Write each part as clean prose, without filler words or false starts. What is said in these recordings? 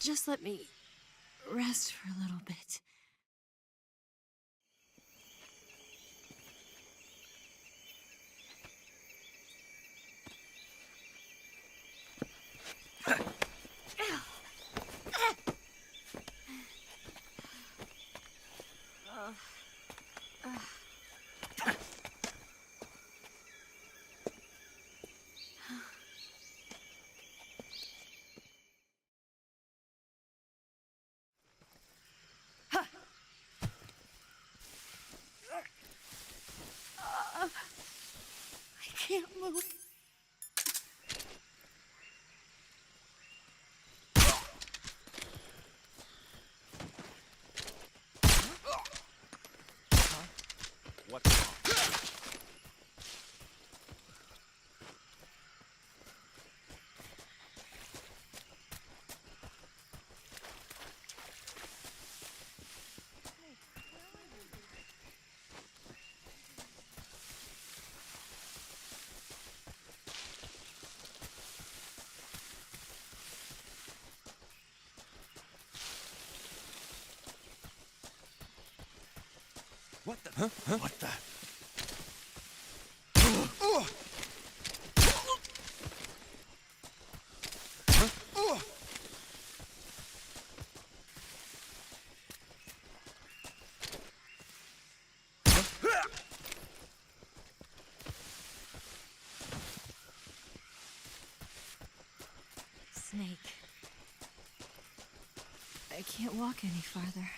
Just let me rest for a little bit. I can't move. What's wrong? What the? Huh? What the? Snake. I can't walk any farther.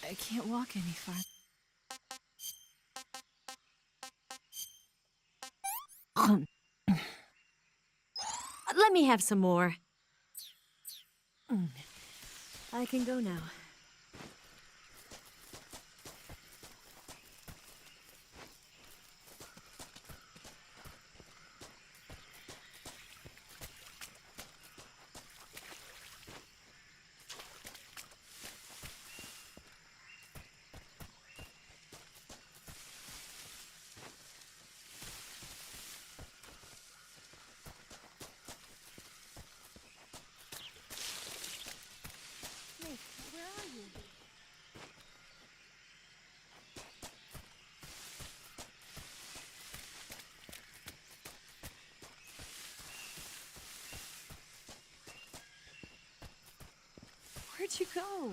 I can't walk any farther. Let me have some more. I can go now. Where are you? Where'd you go?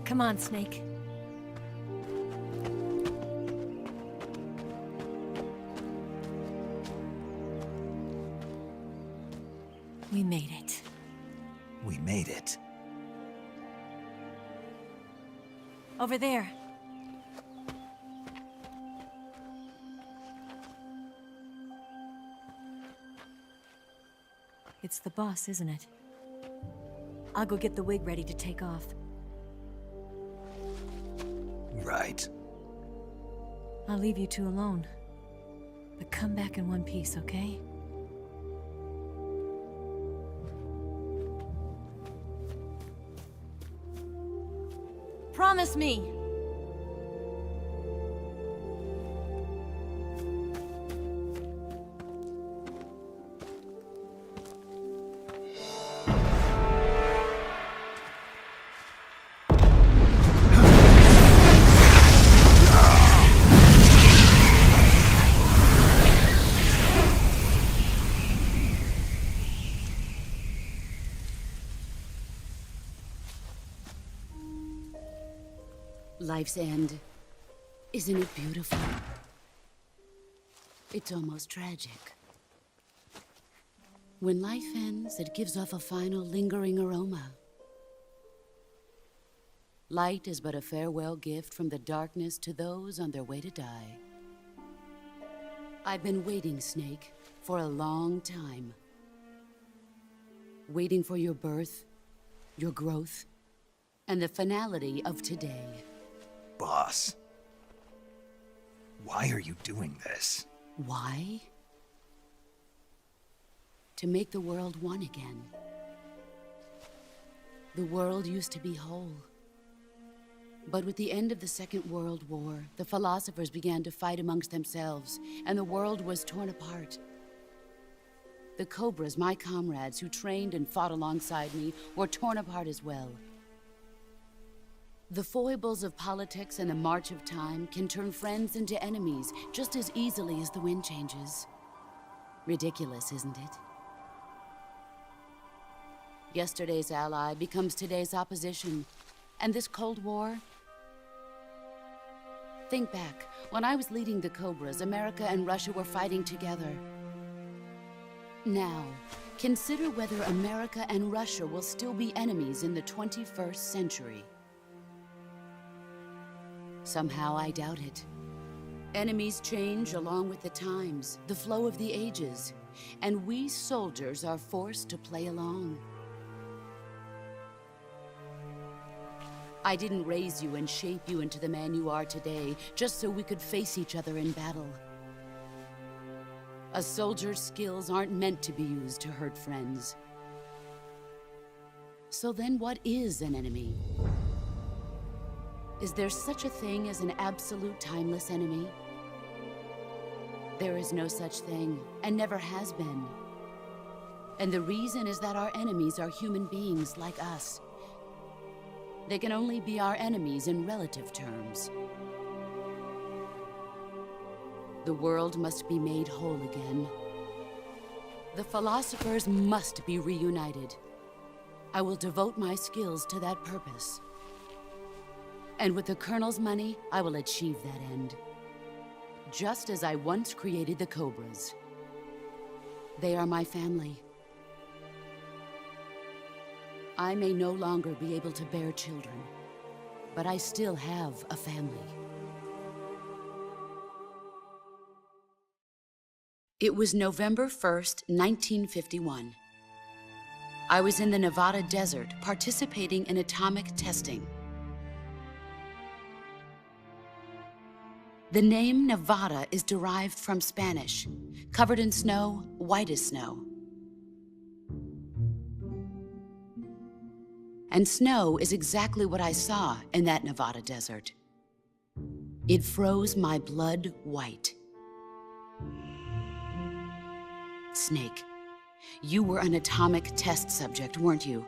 Come on, Snake. We made it. We made it. Over there. It's the boss, isn't it? I'll go get the wig ready to take off. Right. I'll leave you two alone. But come back in one piece, okay? Promise me! Life's end. Isn't it beautiful? It's almost tragic. When life ends, it gives off a final lingering aroma. Light is but a farewell gift from the darkness to those on their way to die. I've been waiting, Snake, for a long time. Waiting for your birth, your growth, and the finality of today. Boss. Why are you doing this? Why? To make the world one again. The world used to be whole. But with the end of the Second World War, the philosophers began to fight amongst themselves, and the world was torn apart. The Cobras, my comrades who trained and fought alongside me, were torn apart as well. The foibles of politics and the march of time can turn friends into enemies just as easily as the wind changes. Ridiculous, isn't it? Yesterday's ally becomes today's opposition, and this Cold War... Think back. When I was leading the Cobras, America and Russia were fighting together. Now, consider whether America and Russia will still be enemies in the 21st century. Somehow I doubt it. Enemies change along with the times, the flow of the ages, and we soldiers are forced to play along. I didn't raise you and shape you into the man you are today just so we could face each other in battle. A soldier's skills aren't meant to be used to hurt friends. So then what is an enemy? Is there such a thing as an absolute timeless enemy? There is no such thing, and never has been. And the reason is that our enemies are human beings like us. They can only be our enemies in relative terms. The world must be made whole again. The philosophers must be reunited. I will devote my skills to that purpose. And with the Colonel's money, I will achieve that end. Just as I once created the Cobras. They are my family. I may no longer be able to bear children, but I still have a family. It was November 1st, 1951. I was in the Nevada desert participating in atomic testing. The name Nevada is derived from Spanish, covered in snow, white as snow. And snow is exactly what I saw in that Nevada desert. It froze my blood white. Snake, you were an atomic test subject, weren't you?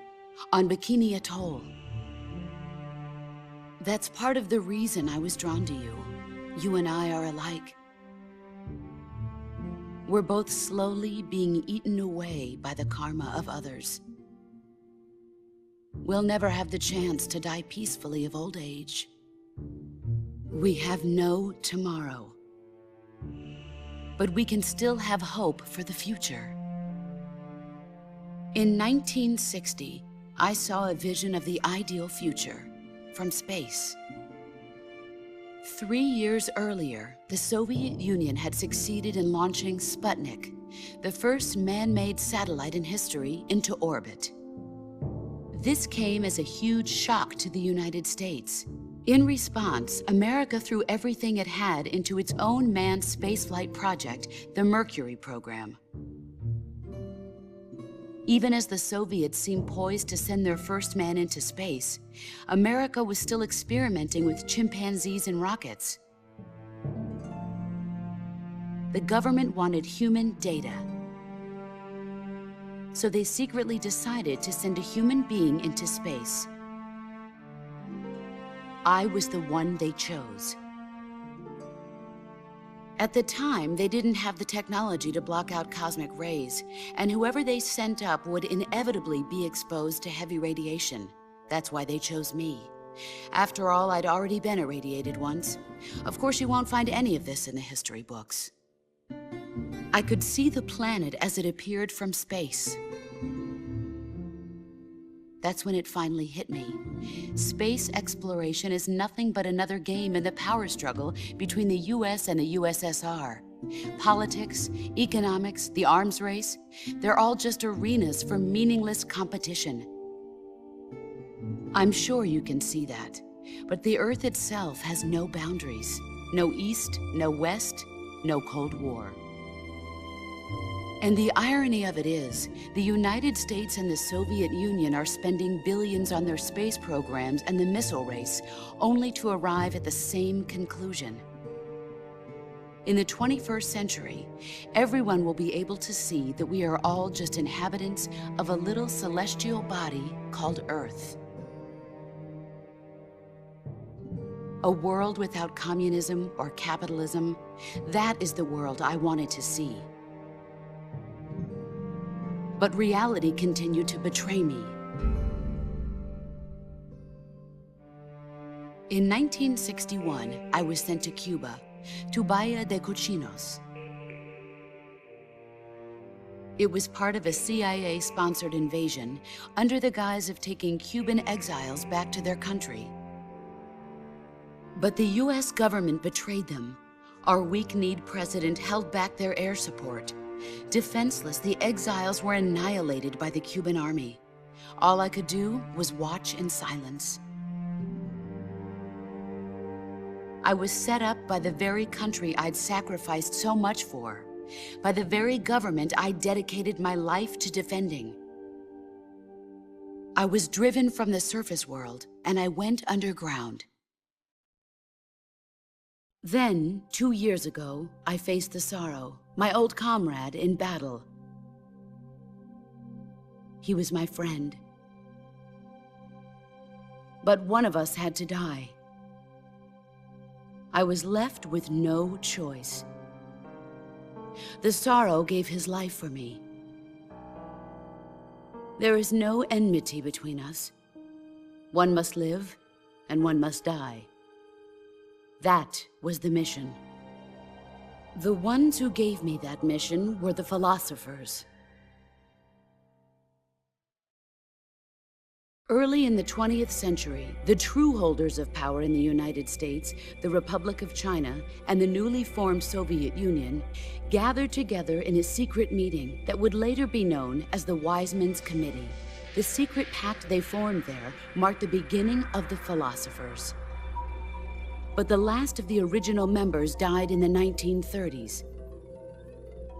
On Bikini Atoll. That's part of the reason I was drawn to you. You and I are alike. We're both slowly being eaten away by the karma of others. we'll never have the chance to die peacefully of old age. We have no tomorrow. But we can still have hope for the future. In 1960, I saw a vision of the ideal future from space. 3 years earlier, the Soviet Union had succeeded in launching Sputnik, the first man-made satellite in history, into orbit. This came as a huge shock to the United States. In response, America threw everything it had into its own manned spaceflight project, the Mercury program. Even as the Soviets seemed poised to send their first man into space, America was still experimenting with chimpanzees and rockets. The government wanted human data. So they secretly decided to send a human being into space. I was the one they chose. At the time, they didn't have the technology to block out cosmic rays, and whoever they sent up would inevitably be exposed to heavy radiation. That's why they chose me. After all, I'd already been irradiated once. Of course, you won't find any of this in the history books. I could see the planet as it appeared from space. That's when it finally hit me. Space exploration is nothing but another game in the power struggle between the US and the USSR. Politics, economics, the arms race, they're all just arenas for meaningless competition. I'm sure you can see that, but the Earth itself has no boundaries. No East, no West, no Cold War. And the irony of it is, the United States and the Soviet Union are spending billions on their space programs and the missile race, only to arrive at the same conclusion. In the 21st century, everyone will be able to see that we are all just inhabitants of a little celestial body called Earth. A world without communism or capitalism, that is the world I wanted to see. But reality continued to betray me. In 1961, I was sent to Cuba, to Bahia de Cochinos. It was part of a CIA-sponsored invasion under the guise of taking Cuban exiles back to their country. But the US government betrayed them. Our weak-kneed president held back their air support. Defenseless, the exiles were annihilated by the Cuban army. All I could do was watch in silence. I was set up by the very country I'd sacrificed so much for, by the very government I dedicated my life to defending. I was driven from the surface world, and I went underground. Then, 2 years ago, I faced the Sorrow, my old comrade in battle. He was my friend. But one of us had to die. I was left with no choice. The Sorrow gave his life for me. There is no enmity between us. One must live, and one must die. That was the mission. The ones who gave me that mission were the philosophers. Early in the 20th century, the true holders of power in the United States, the Republic of China, and the newly formed Soviet Union gathered together in a secret meeting that would later be known as the Wise Men's Committee. The secret pact they formed there marked the beginning of the philosophers. But the last of the original members died in the 1930s.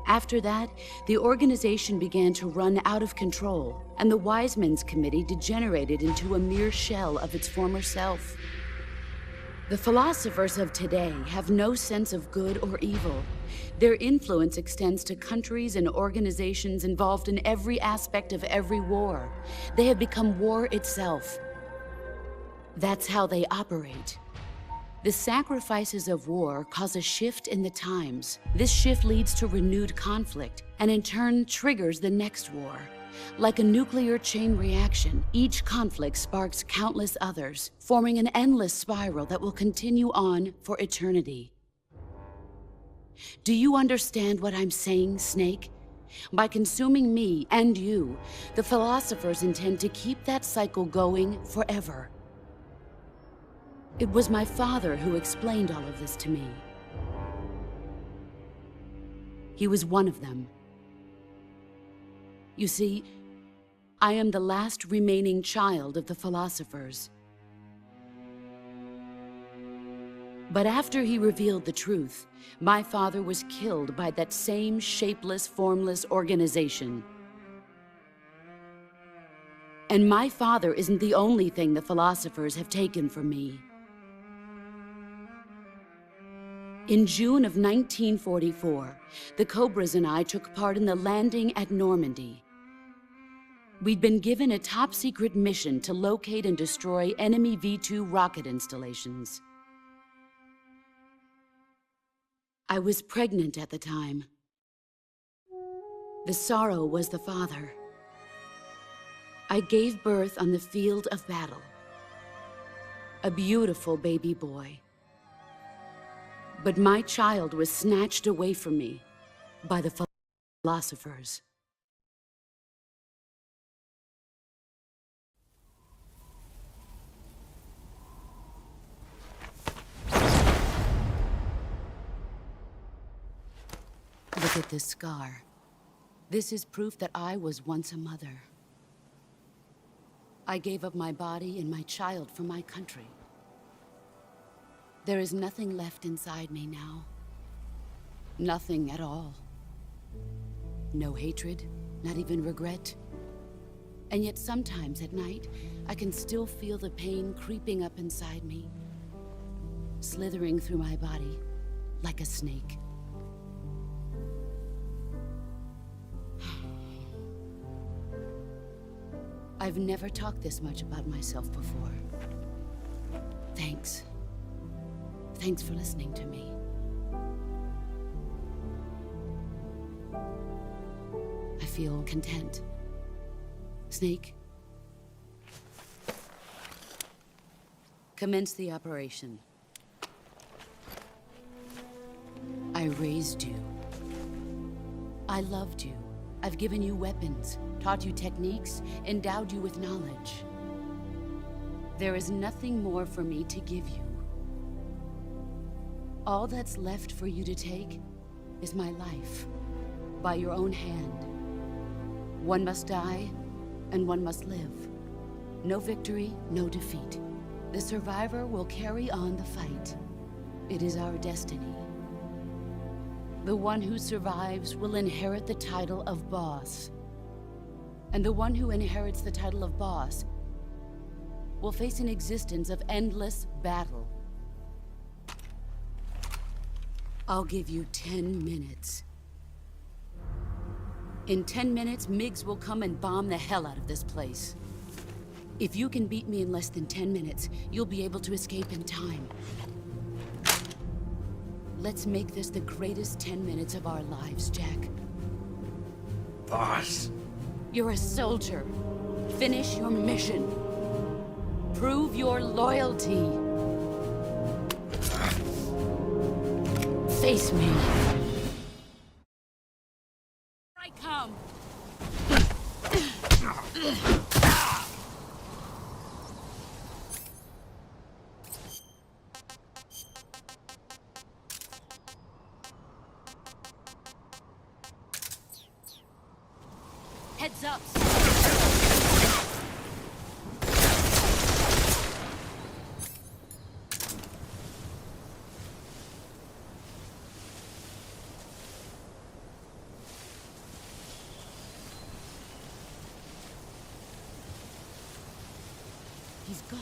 After that, the organization began to run out of control, and the Wise Men's Committee degenerated into a mere shell of its former self. The philosophers of today have no sense of good or evil. Their influence extends to countries and organizations involved in every aspect of every war. They have become war itself. That's how they operate. The sacrifices of war cause a shift in the times. This shift leads to renewed conflict, and in turn triggers the next war. Like a nuclear chain reaction, each conflict sparks countless others, forming an endless spiral that will continue on for eternity. Do you understand what I'm saying, Snake? By consuming me and you, the philosophers intend to keep that cycle going forever. It was my father who explained all of this to me. He was one of them. You see, I am the last remaining child of the philosophers. But after he revealed the truth, my father was killed by that same shapeless, formless organization. And my father isn't the only thing the philosophers have taken from me. In June of 1944, the Cobras and I took part in the landing at Normandy. We'd been given a top-secret mission to locate and destroy enemy V-2 rocket installations. I was pregnant at the time. The sorrow was the father. I gave birth on the field of battle. A beautiful baby boy. But my child was snatched away from me by the philosophers. Look at this scar. This is proof that I was once a mother. I gave up my body and my child for my country. There is nothing left inside me now. Nothing at all. No hatred, not even regret. And yet sometimes at night, I can still feel the pain creeping up inside me, slithering through my body like a snake. I've never talked this much about myself before. Thanks. Thanks for listening to me. I feel content. Snake? Commence the operation. I raised you. I loved you. I've given you weapons, taught you techniques, endowed you with knowledge. There is nothing more for me to give you. All that's left for you to take is my life, by your own hand. One must die, and one must live. No victory, no defeat. The survivor will carry on the fight. It is our destiny. The one who survives will inherit the title of boss. And the one who inherits the title of boss will face an existence of endless battle. I'll give you 10 minutes. In 10 minutes, MiGs will come and bomb the hell out of this place. If you can beat me in less than 10 minutes, you'll be able to escape in time. Let's make this the greatest 10 minutes of our lives, Jack. Boss. You're a soldier. Finish your mission. Prove your loyalty. Face me. I come. Heads up. He's gone.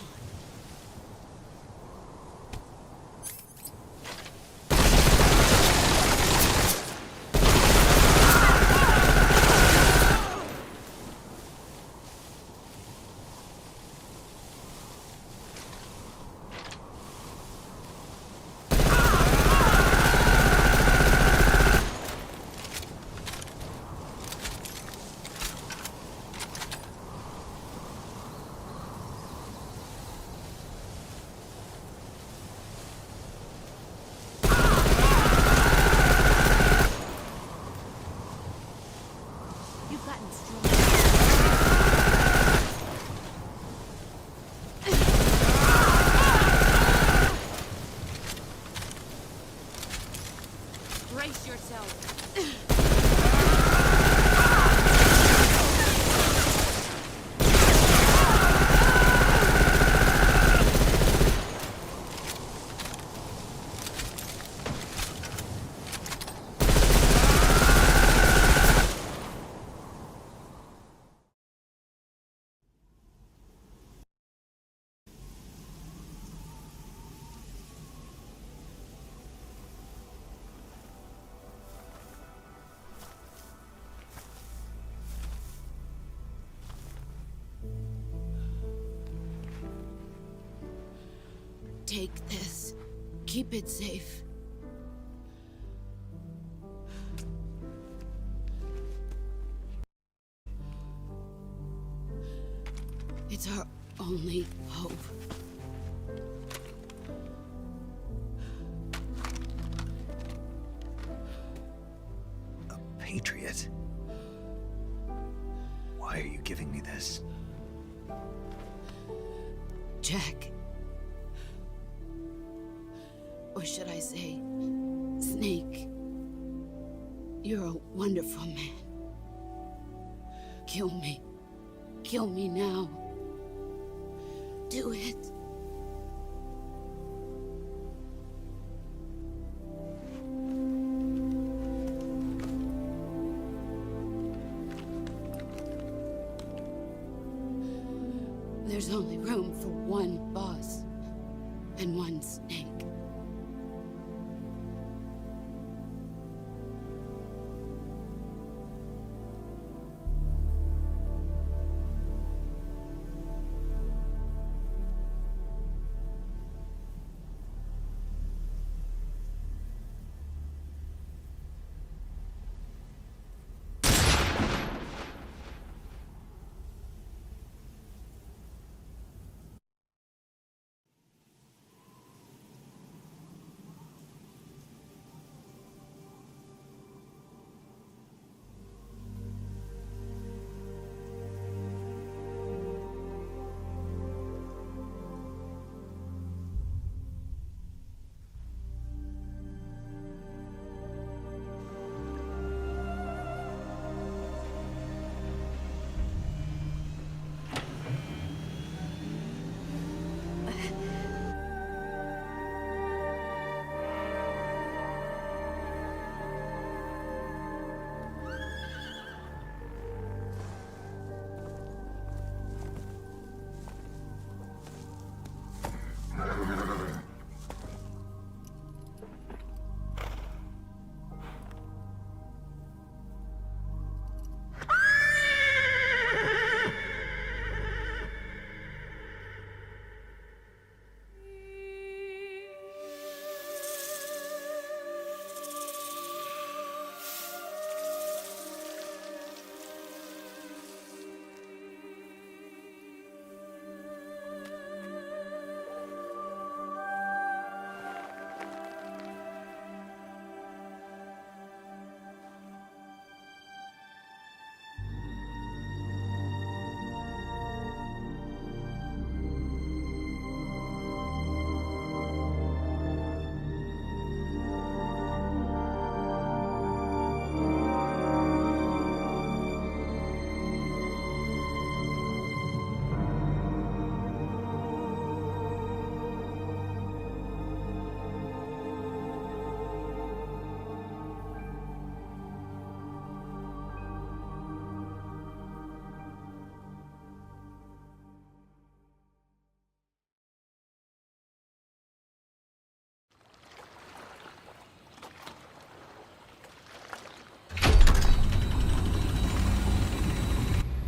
You've gotten stronger. Brace yourself. Take this. Keep it safe. It's our only hope. A patriot? Why are you giving me this? Jack. Or should I say, Snake? You're a wonderful man. Kill me. Kill me now. Do it. There's only room for one boss and one snake.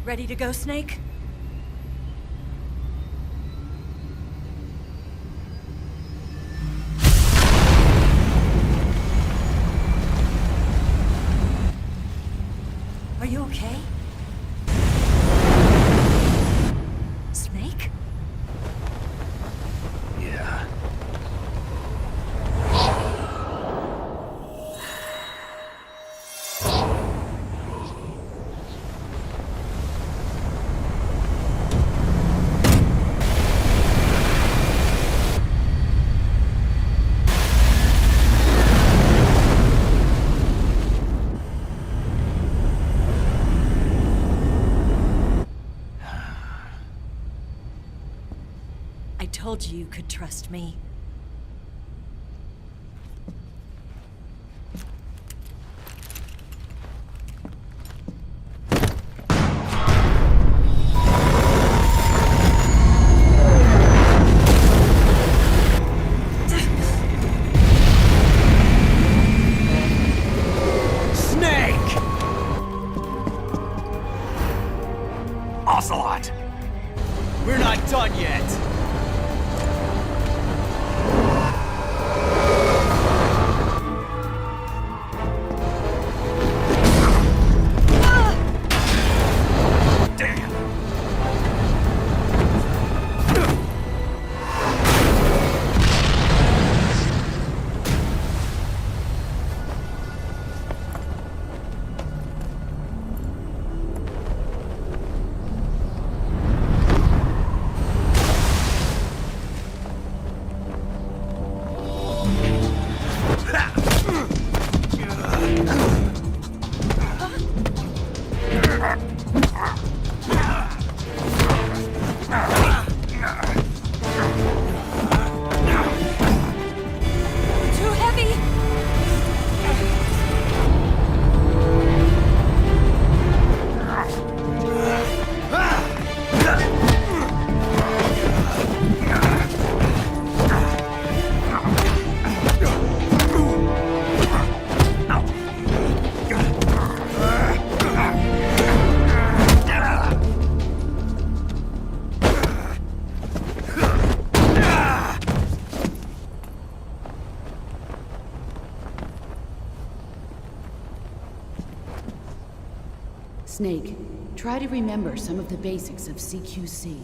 Ready to go, Snake? Are you okay? Snake? Yeah. told you could trust me. Ocelot! We're not done yet! Damn! Too heavy! Snake, try to remember some of the basics of CQC.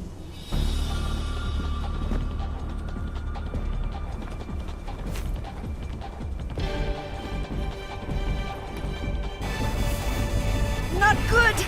Not good!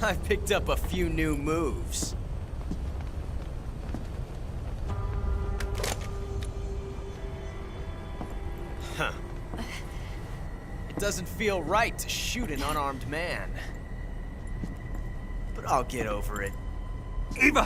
I've picked up a few new moves. Huh. It doesn't feel right to shoot an unarmed man. But I'll get over it. Eva!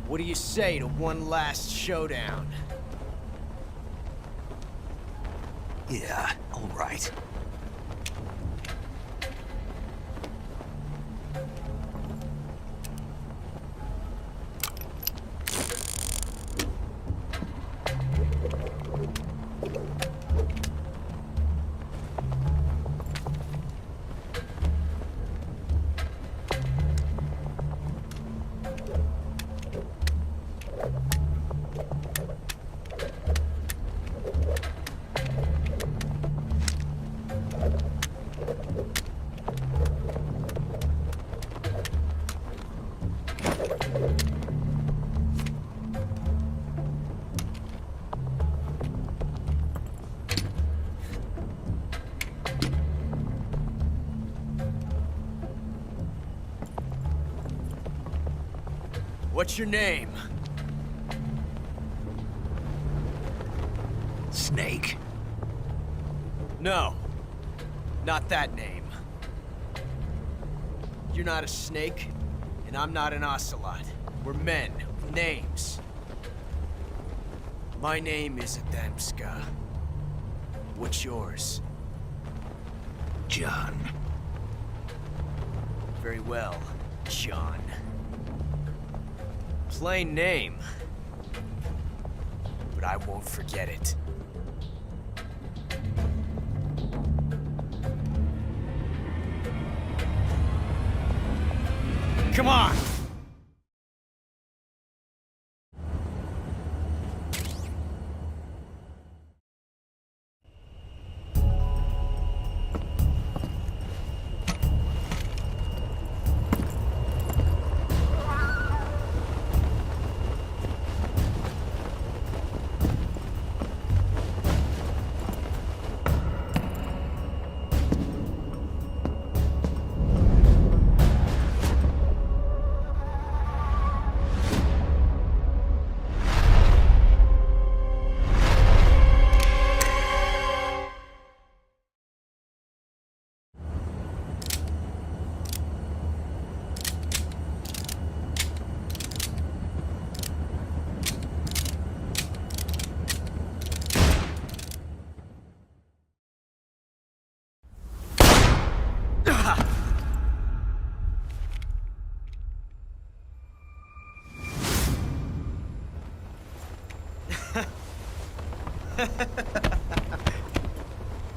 What do you say to one last showdown? Yeah, all right. What's your name? Snake. No. Not that name. You're not a snake, and I'm not an ocelot. We're men, Names. My name is Adamska. What's yours? John. Very well, John. Plain name. But I won't forget it. Come on!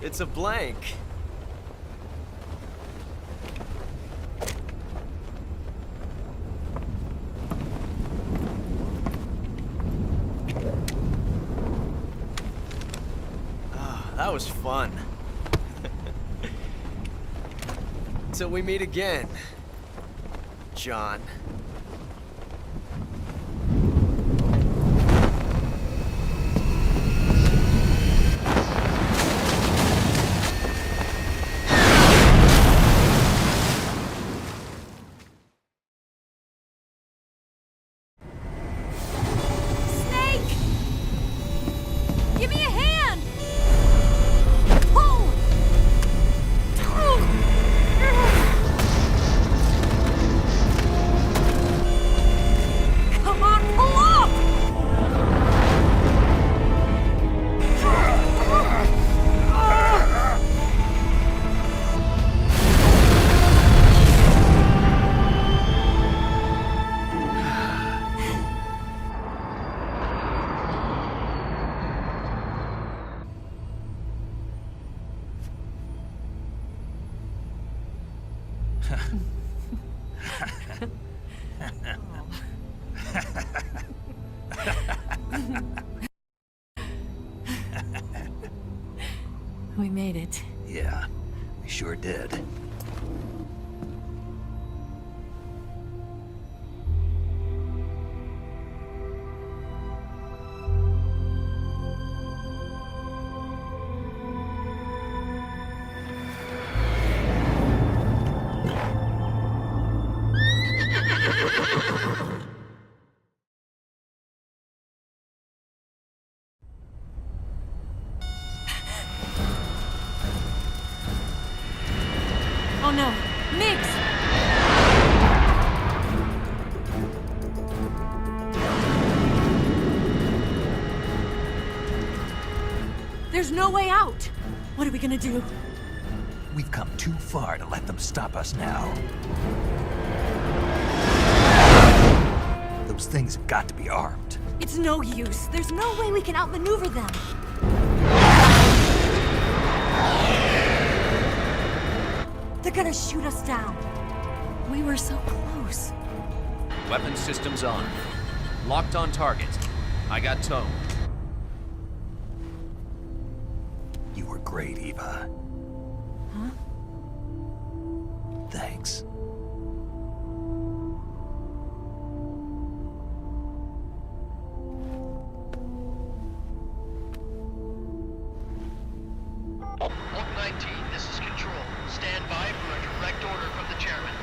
It's a blank. Ah, that was fun. Till we meet again, John. We made it. Yeah, we sure did. Oh no, Migs! There's no way out! What are we gonna do? We've come too far to let them stop us now. Those things have got to be armed. It's no use. There's no way we can outmaneuver them. They're gonna shoot us down. We were so close. Weapon systems on. Locked on target. I got towed. You were great, Eva. Huh? Thanks. Oak 19, this is Control. Stand by for a direct order from the chairman.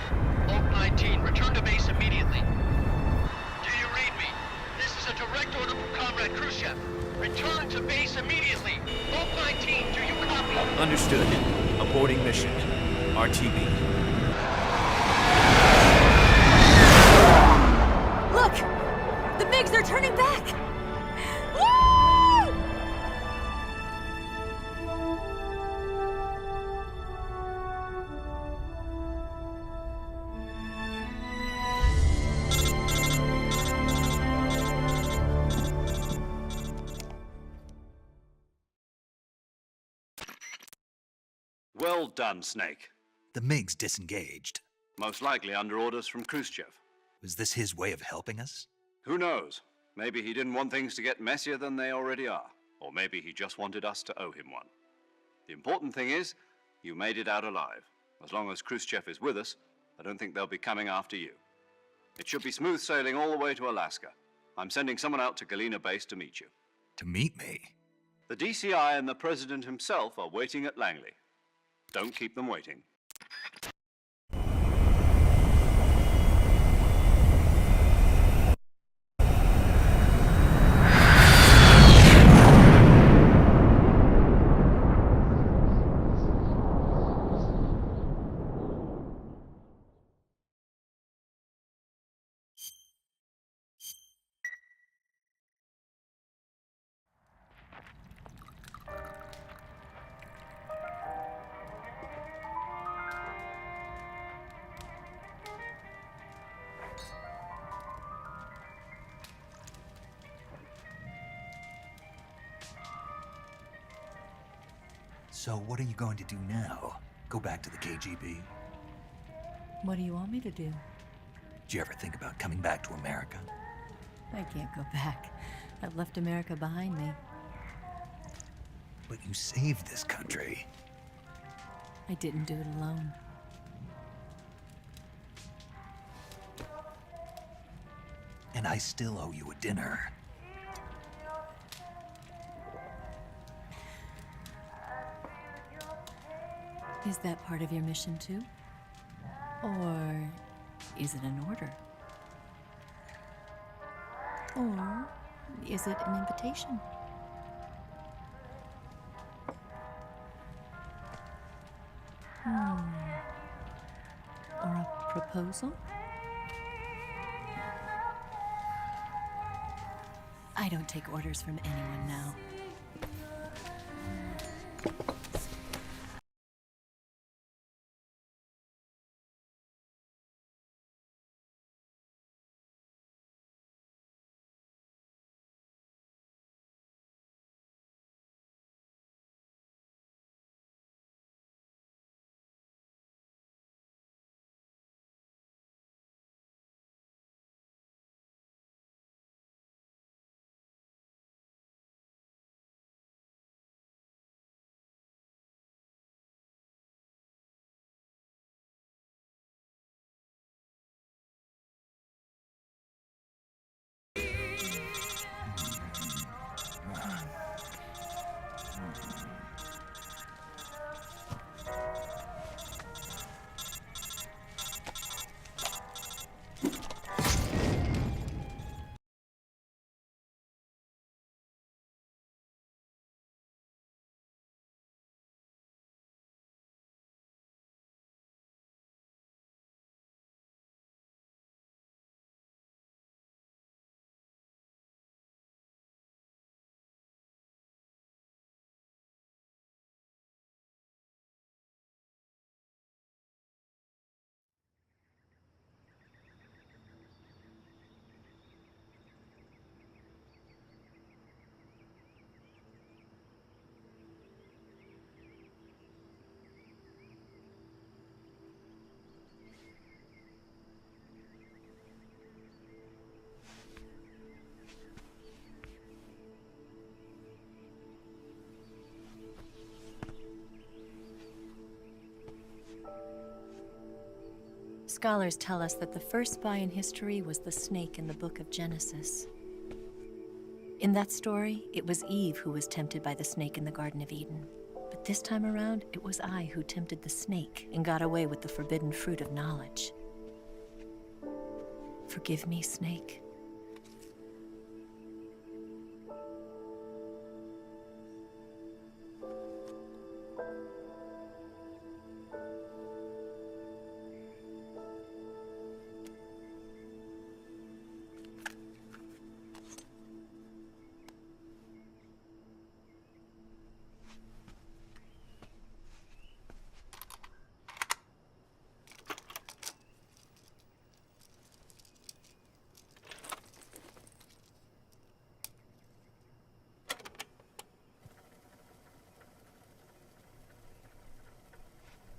Oak 19, return to base immediately. Do you read me? This is a direct order from Comrade Khrushchev. Return to base immediately. Oak 19, do you copy? Understood. Aborting mission. RTB. Look! The turning back! Woo! Well done, Snake. The MiG's disengaged. Most likely under orders from Khrushchev. Was this his way of helping us? Who knows? Maybe he didn't want things to get messier than they already are. Or maybe he just wanted us to owe him one. The important thing is, you made it out alive. As long as Khrushchev is with us, I don't think they'll be coming after you. It should be smooth sailing all the way to Alaska. I'm sending someone out to Galena Base to meet you. To meet me? The DCI and the President himself are waiting at Langley. Don't keep them waiting. So what are you going to do now? Go back to the KGB? What do you want me to do? Did you ever think about coming back to America? I can't go back. I've left America behind me. But you saved this country. I didn't do it alone. And I still owe you a dinner. Is that part of your mission too? Or is it an order? Or is it an invitation? Or a proposal? I don't take orders from anyone now. Scholars tell us that the first spy in history was the snake in the book of Genesis. In that story, it was Eve who was tempted by the snake in the Garden of Eden. But this time around, it was I who tempted the snake and got away with the forbidden fruit of knowledge. Forgive me, Snake.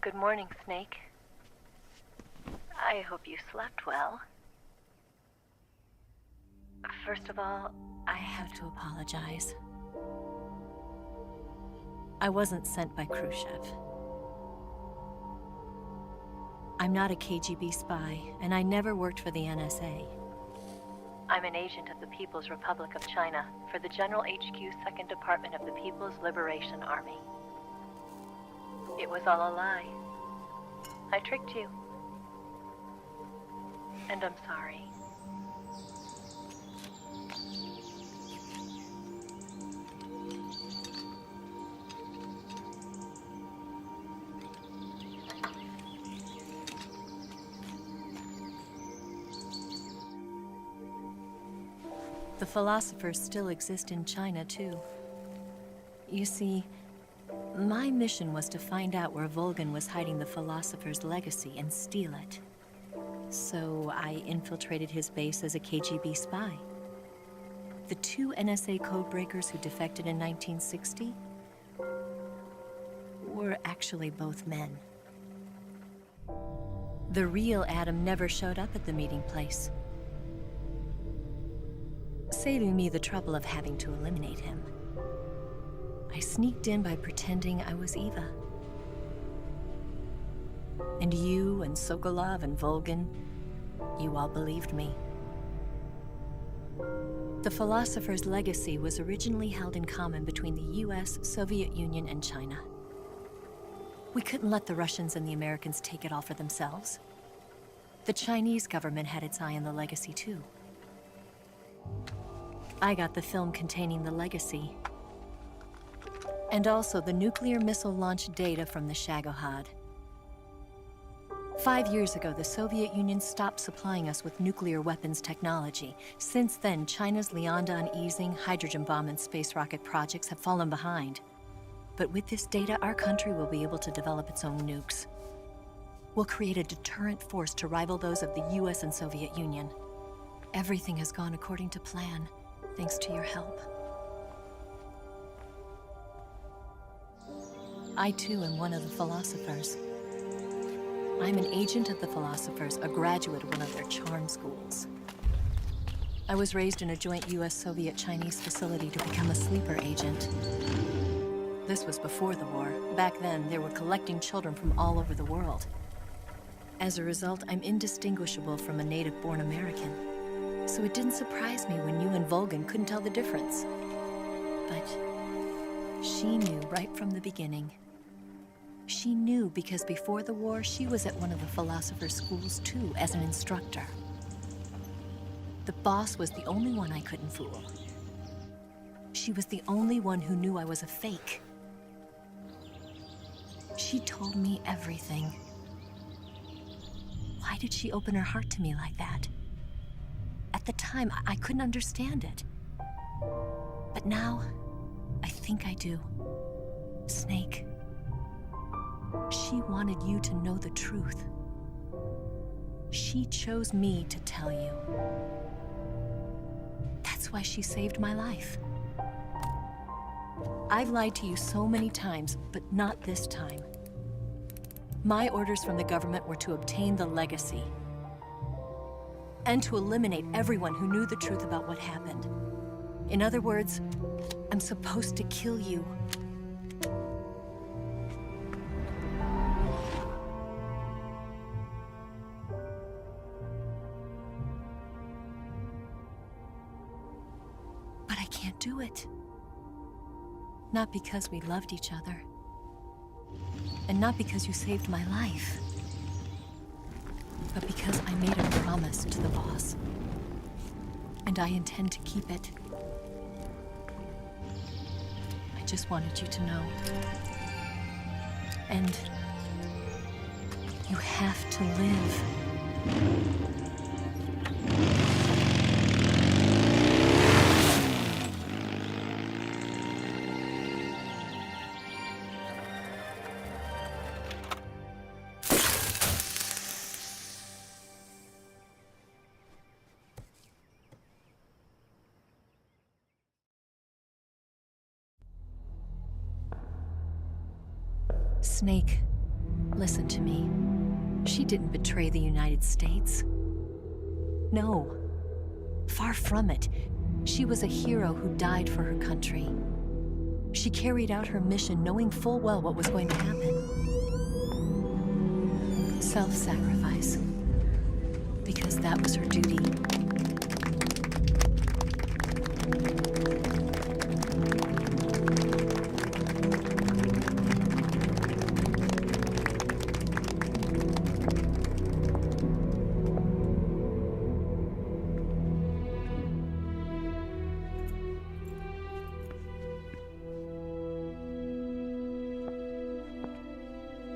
Good morning, Snake. I hope you slept well. First of all, I have to apologize. I wasn't sent by Khrushchev. I'm not a KGB spy, and I never worked for the NSA. I'm an agent of the People's Republic of China for the General HQ 2nd Department of the People's Liberation Army. It was all a lie. I tricked you. And I'm sorry. The philosophers still exist in China, too. You see, my mission was to find out where Volgin was hiding the philosopher's legacy and steal it. So I infiltrated his base as a KGB spy. The 2 NSA codebreakers who defected in 1960 were actually both men. The real Adam never showed up at the meeting place, saving me the trouble of having to eliminate him. I sneaked in by pretending I was Eva. And you and Sokolov and Volgin, you all believed me. The philosopher's legacy was originally held in common between the US, Soviet Union, and China. We couldn't let the Russians and the Americans take it all for themselves. The Chinese government had its eye on the legacy, too. I got the film containing the legacy, and also the nuclear missile launch data from the Shagohod. 5 years ago, the Soviet Union stopped supplying us with nuclear weapons technology. Since then, China's Liaodong easing, hydrogen bomb, and space rocket projects have fallen behind. But with this data, our country will be able to develop its own nukes. We'll create a deterrent force to rival those of the US and Soviet Union. Everything has gone according to plan, thanks to your help. I too am one of the philosophers. I'm an agent of the philosophers, a graduate of one of their charm schools. I was raised in a joint US-Soviet-Chinese facility to become a sleeper agent. This was before the war. Back then, they were collecting children from all over the world. As a result, I'm indistinguishable from a native-born American. So it didn't surprise me when you and Volgin couldn't tell the difference. But she knew right from the beginning. She knew because before the war, she was at one of the philosopher's schools too, as an instructor. The boss was the only one I couldn't fool. She was the only one who knew I was a fake. She told me everything. Why did she open her heart to me like that? At the time, I couldn't understand it. But now, I think I do. Snake. She wanted you to know the truth. She chose me to tell you. That's why she saved my life. I've lied to you so many times, but not this time. My orders from the government were to obtain the legacy and to eliminate everyone who knew the truth about what happened. In other words, I'm supposed to kill you. But I can't do it. Not because we loved each other. And not because you saved my life. But because I made a promise to the boss. And I intend to keep it. I just wanted you to know. And you have to live. Snake, Listen to me. She didn't betray the United States. No. Far from it. She was a hero who died for her country. She carried out her mission knowing full well what was going to happen. Self-sacrifice. Because that was her duty.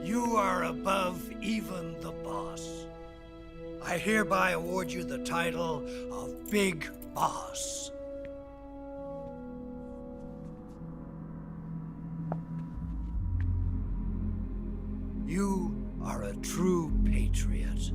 You are above even the boss. I hereby award you the title of Big Boss. You are a true patriot.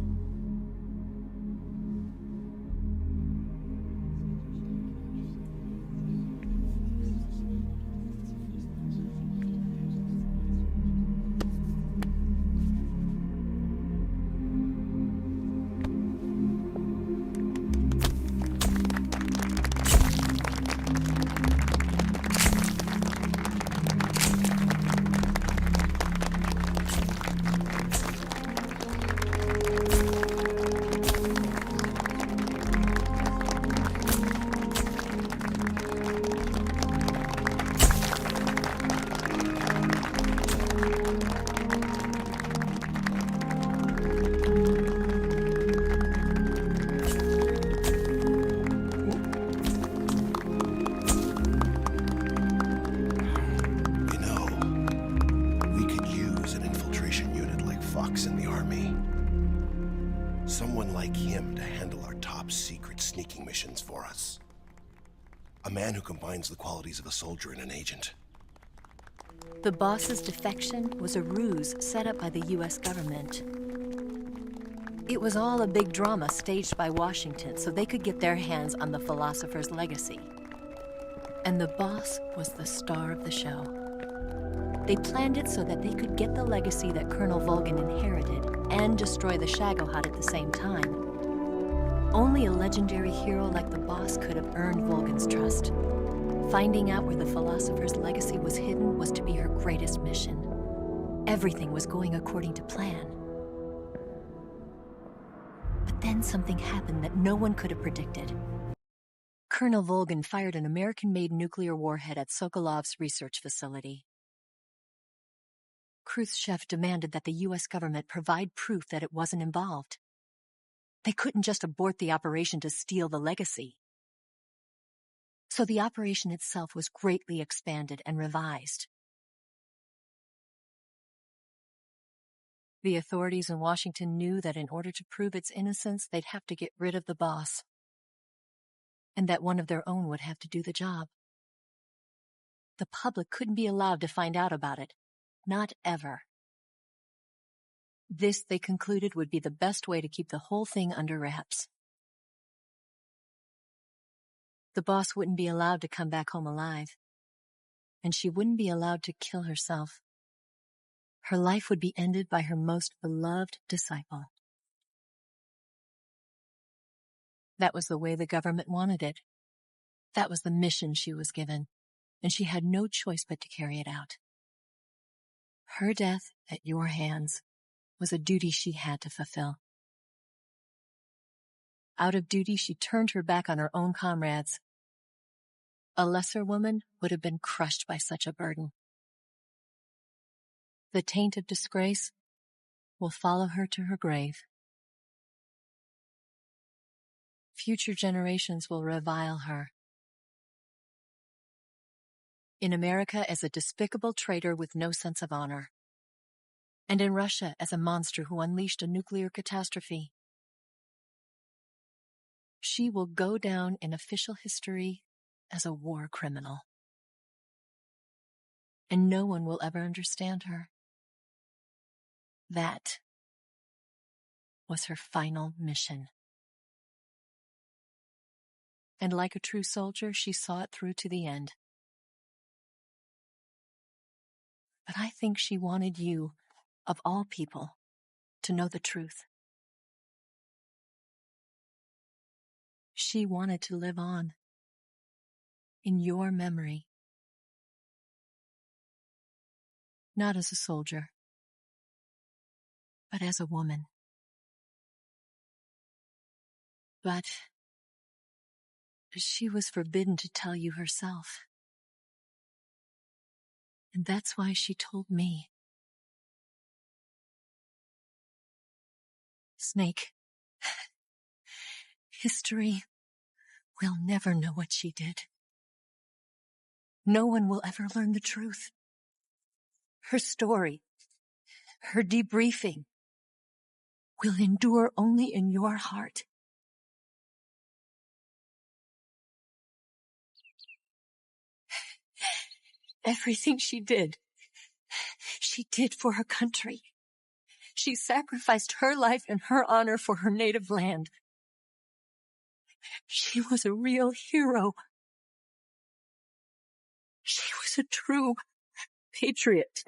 Someone like him to handle our top secret sneaking missions for us. A man who combines the qualities of a soldier and an agent. The boss's defection was a ruse set up by the US government. It was all a big drama staged by Washington so they could get their hands on the philosopher's legacy. And the boss was the star of the show. They planned it so that they could get the legacy that Colonel Volgin inherited and destroy the Shagohod at the same time. Only a legendary hero like the boss could have earned Volgin's trust. Finding out where the philosopher's legacy was hidden was to be her greatest mission. Everything was going according to plan. But then something happened that no one could have predicted. Colonel Volgin fired an American-made nuclear warhead at Sokolov's research facility. Khrushchev demanded that the US government provide proof that it wasn't involved. They couldn't just abort the operation to steal the legacy. So the operation itself was greatly expanded and revised. The authorities in Washington knew that in order to prove its innocence, they'd have to get rid of the boss, and that one of their own would have to do the job. The public couldn't be allowed to find out about it. Not ever. This, they concluded, would be the best way to keep the whole thing under wraps. The boss wouldn't be allowed to come back home alive, and she wouldn't be allowed to kill herself. Her life would be ended by her most beloved disciple. That was the way the government wanted it. That was the mission she was given, and she had no choice but to carry it out. Her death at your hands was a duty she had to fulfill. Out of duty, she turned her back on her own comrades. A lesser woman would have been crushed by such a burden. The taint of disgrace will follow her to her grave. Future generations will revile her. In America as a despicable traitor with no sense of honor. And in Russia as a monster who unleashed a nuclear catastrophe. She will go down in official history as a war criminal. And no one will ever understand her. That was her final mission. And like a true soldier, she saw it through to the end. But I think she wanted you, of all people, to know the truth. She wanted to live on, in your memory. Not as a soldier, but as a woman. But she was forbidden to tell you herself. And that's why she told me. Snake, history will never know what she did. No one will ever learn the truth. Her story, her debriefing, will endure only in your heart. Everything she did for her country. She sacrificed her life and her honor for her native land. She was a real hero. She was a true patriot.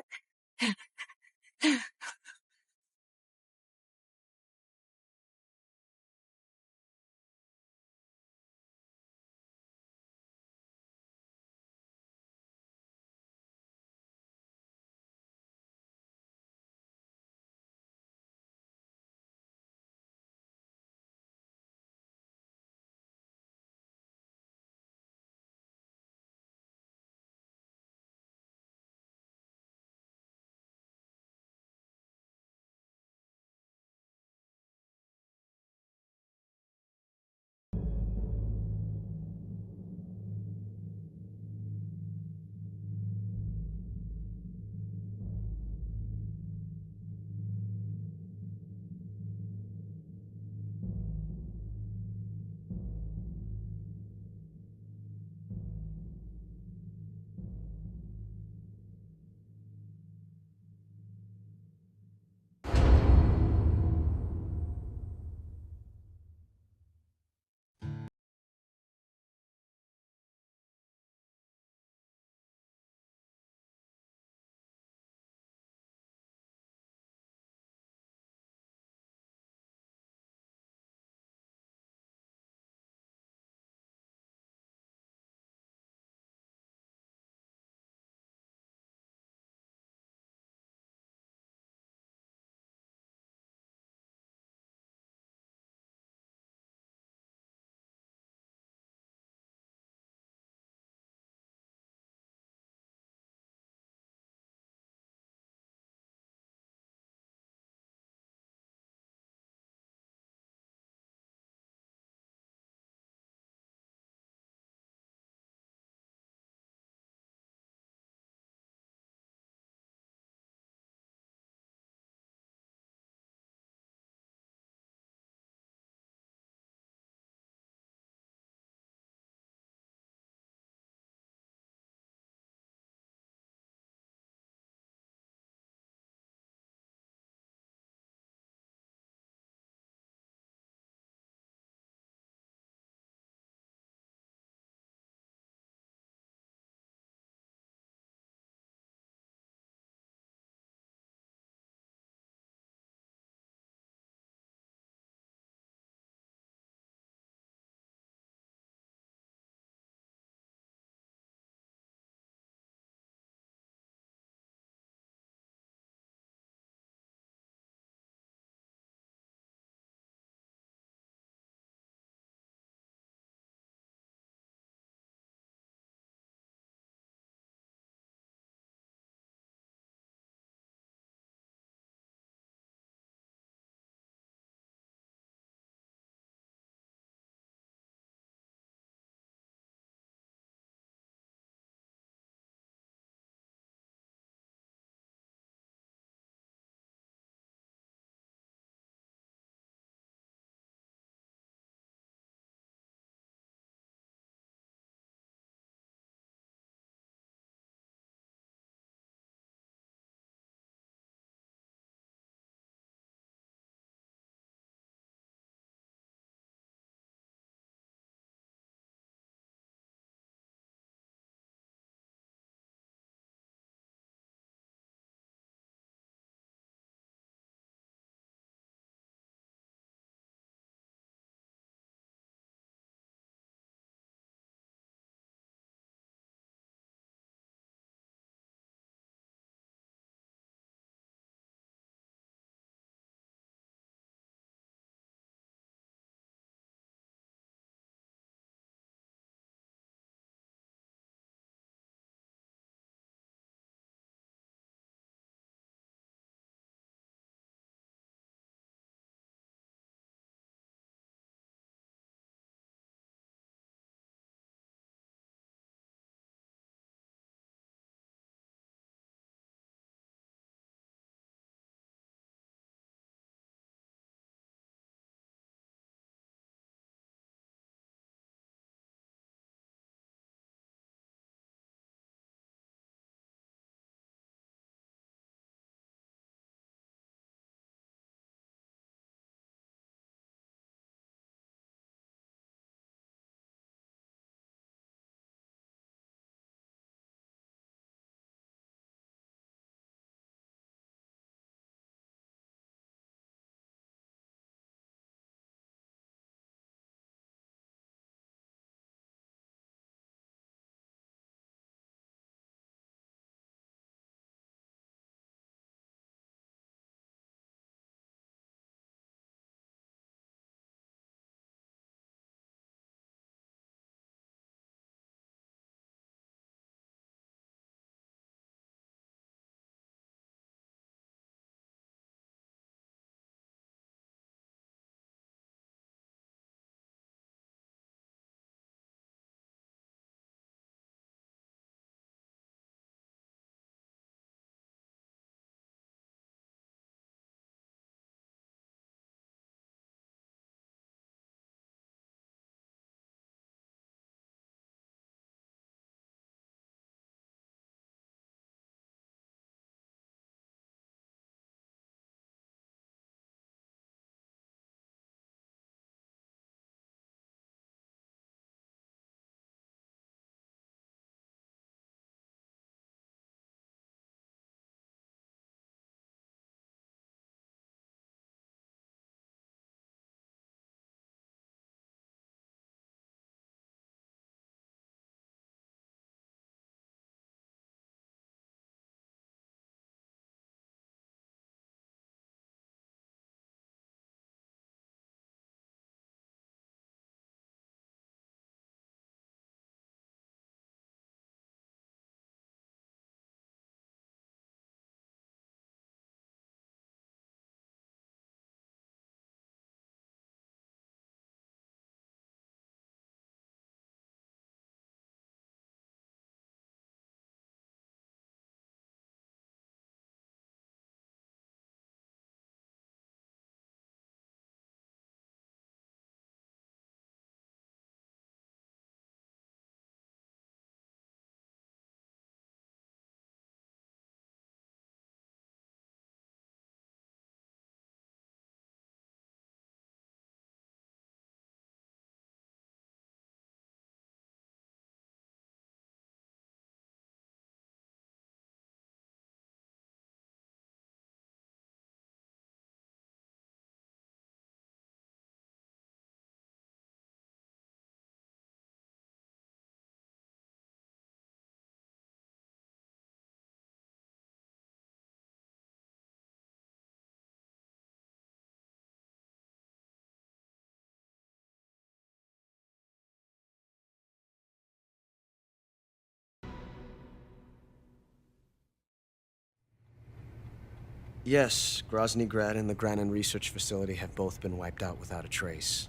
Yes, Grozny Grad and the Granin Research Facility have both been wiped out without a trace.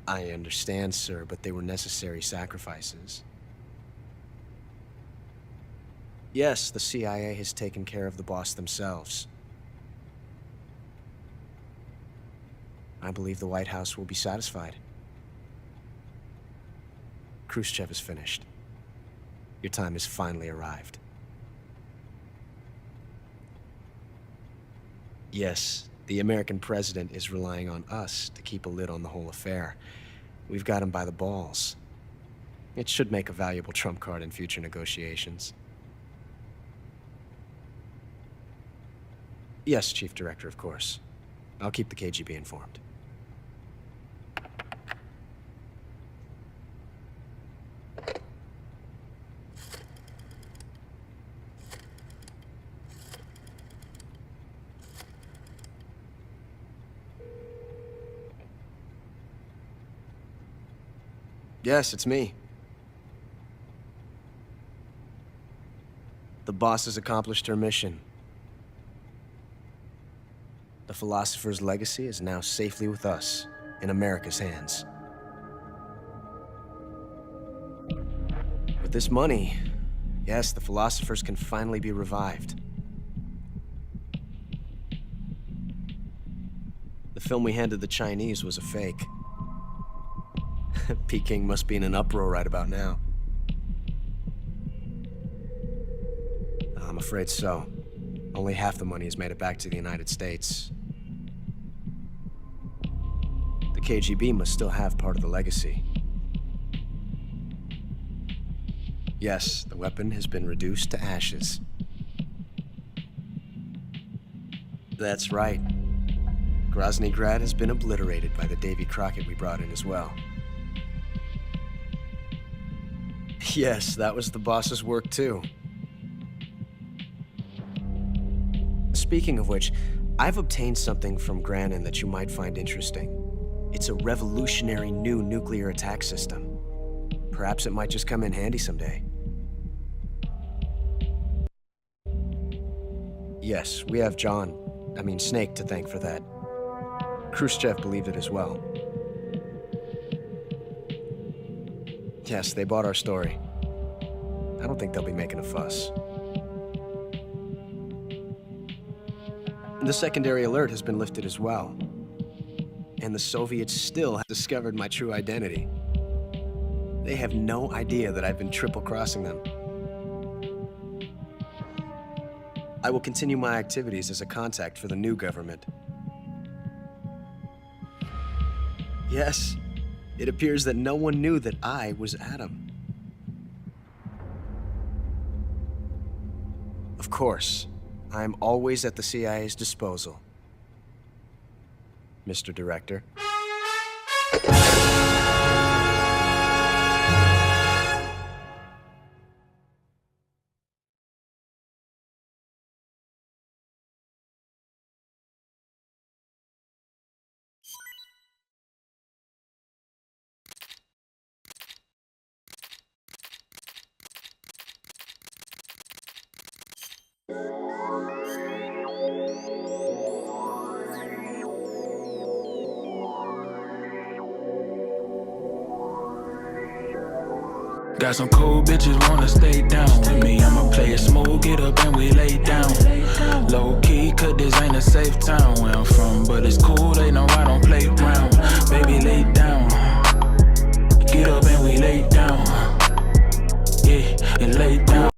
I understand, sir, but they were necessary sacrifices. Yes, the CIA has taken care of the boss themselves. I believe the White House will be satisfied. Khrushchev is finished. Your time has finally arrived. Yes, the American president is relying on us to keep a lid on the whole affair. We've got him by the balls. It should make a valuable trump card in future negotiations. Yes, Chief Director, of course. I'll keep the KGB informed. Yes, it's me. The boss has accomplished her mission. The philosopher's legacy is now safely with us, in America's hands. With this money, yes, the philosophers can finally be revived. The film we handed the Chinese was a fake. Peking must be in an uproar right about now. I'm afraid so. Only half the money has made it back to the United States. The KGB must still have part of the legacy. Yes, the weapon has been reduced to ashes. That's right. Grozny Grad has been obliterated by the Davy Crockett we brought in as well. Yes, that was the boss's work too. Speaking of which, I've obtained something from Granin that you might find interesting. It's a revolutionary new nuclear attack system. Perhaps it might just come in handy someday. Yes, we have Snake to thank for that. Khrushchev believed it as well. Yes, they bought our story. I don't think they'll be making a fuss. The secondary alert has been lifted as well. And the Soviets still have discovered my true identity. They have no idea that I've been triple-crossing them. I will continue my activities as a contact for the new government. Yes. It appears that no one knew that I was Adam. Of course, I'm always at the CIA's disposal, Mr. Director. Got some cool bitches wanna stay down with me. I'ma play it smooth, get up and we lay down. Low key, cause this ain't a safe town where I'm from.